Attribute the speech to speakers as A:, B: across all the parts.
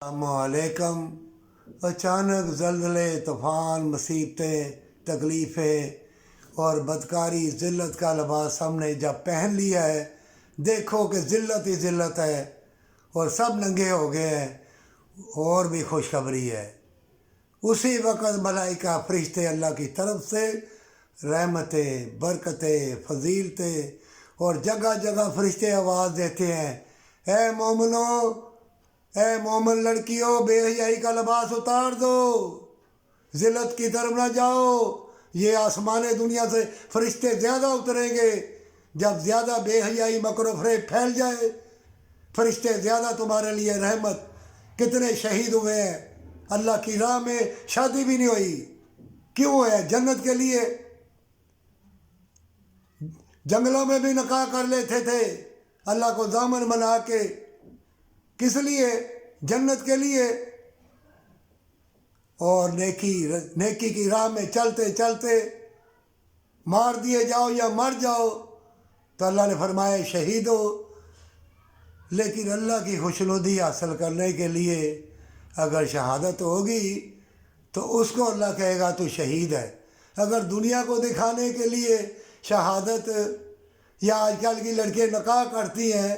A: अलैकुम। अचानक ज़लज़ले, तूफ़ान, मुसीबतें, तकलीफ़ें और बदकारी ज़िल्लत का लिबास हमने जब पहन लिया है, देखो कि ज़िल्लत ही ज़िल्लत है और सब नंगे हो गए हैं। और भी खुशखबरी है, उसी वक़्त मलाइका फ़रिश्ते अल्लाह की तरफ से रहमतें, बरकतें, फजीलतें और जगह जगह फ़रिश्ते आवाज़ देते हैं, ए मोमिनो, ए मोमिन लड़कियों, बेहयाई का लिबास उतार दो, ज़िल्लत की तरफ ना जाओ। ये आसमान दुनिया से फ़रिश्ते ज़्यादा उतरेंगे जब ज़्यादा बेहयाई, मकर फ़रेब फैल जाए। फ़रिश्ते ज़्यादा तुम्हारे लिए रहमत। कितने शहीद हुए हैं, अल्लाह की राह में शादी भी नहीं हुई, क्यों है? जन्नत के लिए। जंगलों में भी निकाह कर लेते थे अल्लाह को दामन बना के, किस लिए? जन्नत के लिए। और नेकी की राह में चलते चलते मार दिए जाओ या मर जाओ तो अल्लाह ने फरमाया शहीद हो। लेकिन अल्लाह की खुशनुदी हासिल करने के लिए अगर शहादत होगी तो उसको अल्लाह कहेगा तू शहीद है। अगर दुनिया को दिखाने के लिए शहादत, या आजकल की लड़कियाँ निकाह करती हैं,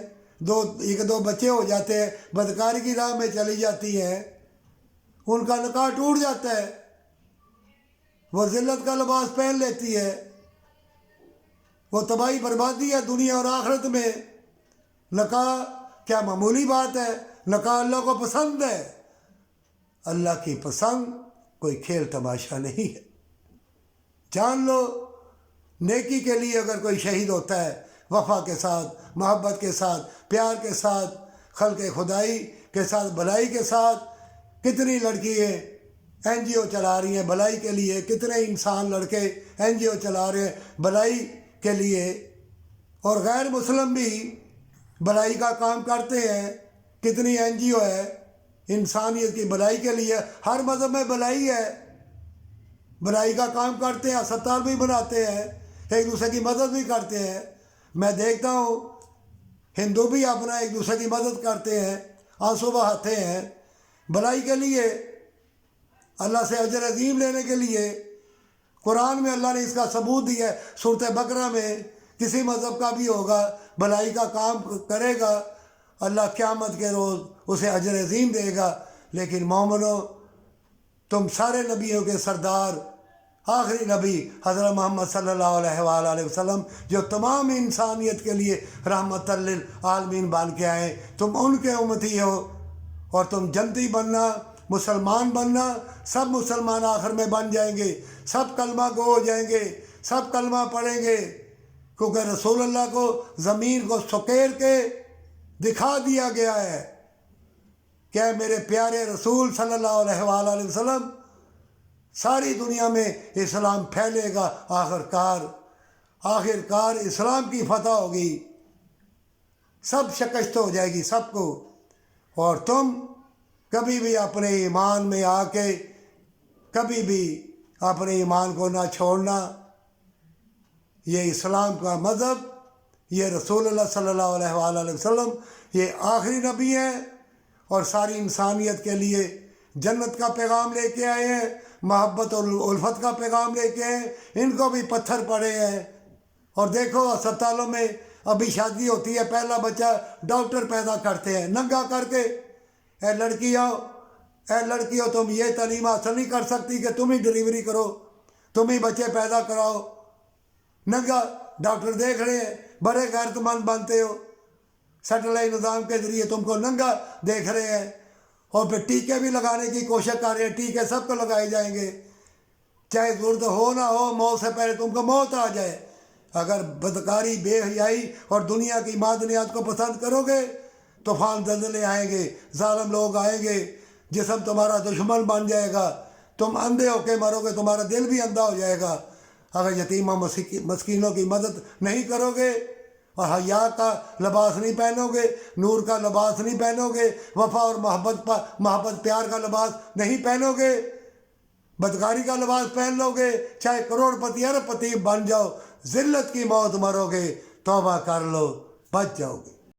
A: एक दो बच्चे हो जाते हैं, बदकारी की राह में चली जाती हैं, उनका निकाह टूट जाता है, वो ज़िल्लत का लिबास पहन लेती है, वो तबाही बर्बादी है दुनिया और आखिरत में। निकाह क्या मामूली बात है? निकाह अल्लाह को पसंद है। अल्लाह की पसंद कोई खेल तमाशा नहीं है। जान लो, नेकी के लिए अगर कोई शहीद होता है, वफा के साथ, मोहब्बत के साथ, प्यार के साथ, खल्क़ खुदाई के साथ, भलाई के साथ। कितनी लड़कियाँ NGO चला रही हैं भलाई के लिए, कितने इंसान लड़के NGO चला रहे हैं भलाई के लिए, और गैर मुस्लिम भी भलाई का काम करते हैं। कितनी NGO है इंसानियत की भलाई के लिए, हर मज़हब में भलाई है, भलाई का काम करते हैं, अस्पताल भी बनाते हैं, एक दूसरे की मदद भी करते हैं। मैं देखता हूँ हिंदू भी अपना एक दूसरे की मदद करते हैं, आंसू बहाते हैं भलाई के लिए, अल्लाह से अजर अजीम लेने के लिए। कुरान में अल्लाह ने इसका सबूत दिया है। सूरत बकरा में किसी मज़हब का भी होगा, भलाई का काम करेगा, अल्लाह क़यामत के रोज़ उसे अजर अजीम देगा। लेकिन मोमिनो, तुम सारे नबियों के सरदार, आखिरी नबी हज़रत मोहम्मद सल्लल्लाहु अलैहि वसल्लम, जो तमाम इंसानियत के लिए रहमतल लिल आलमीन बन के आए, तुम उनके उम्मती हो। और तुम जन्नती बनना, मुसलमान बनना, सब मुसलमान आखिर में बन जाएंगे, सब कलमा गो हो जाएंगे, सब कलमा पढ़ेंगे, क्योंकि रसूलुल्लाह को ज़मीन को सुकेर के दिखा दिया गया है। क्या मेरे प्यारे रसूल सल्लल्लाहु अलैहि वसल्लम, सारी दुनिया में इस्लाम फैलेगा, आखिरकार इस्लाम की फतह होगी, सब शिकस्त हो जाएगी सबको। और तुम कभी भी अपने ईमान में आके कभी भी अपने ईमान को ना छोड़ना। ये इस्लाम का मज़हब, ये रसूलुल्लाह सल्लल्लाहु अलैहि वसल्लम, ये आखिरी नबी हैं और सारी इंसानियत के लिए जन्नत का पैगाम लेके आए हैं, मोहब्बत और उल्फत का पैगाम लेके आए हैं। इनको भी पत्थर पड़े हैं। और देखो अस्पतालों में अभी शादी होती है, पहला बच्चा डॉक्टर पैदा करते हैं नंगा करके। ए लड़कियों, तुम ये तालीम हासिल नहीं कर सकती कि तुम ही डिलीवरी करो, तुम ही बच्चे पैदा कराओ। नंगा डॉक्टर देख रहे हैं, बड़े गैरतमंद बनते हो, सैटेलाइट निज़ाम के ज़रिए तुमको नंगा देख रहे हैं। और फिर टीके भी लगाने की कोशिश कर रहे हैं, टीके सबको लगाए जाएंगे, चाहे ज़रूरत हो ना हो, मौत से पहले तुमको मौत आ जाए। अगर बदकारी, बेहयाई और दुनिया की मादनियात को पसंद करोगे, तूफ़ान ज़लज़ले आएंगे, ज़ालिम लोग आएंगे, जिस्म तुम्हारा दुश्मन बन जाएगा, तुम अंधे होके मरोगे, तुम्हारा दिल भी अंधा हो जाएगा। अगर यतीमा मस्कीनों की मदद नहीं करोगे और हया का लिबास नहीं पहनोगे, नूर का लिबास नहीं पहनोगे, वफ़ा और मोहब्बत प्यार का लिबास नहीं पहनोगे, बदकारी का लिबास पहन लोगे, चाहे करोड़पति अरबपति बन जाओ, ज़िल्लत की मौत मरोगे, तौबा कर लो, बच जाओगे।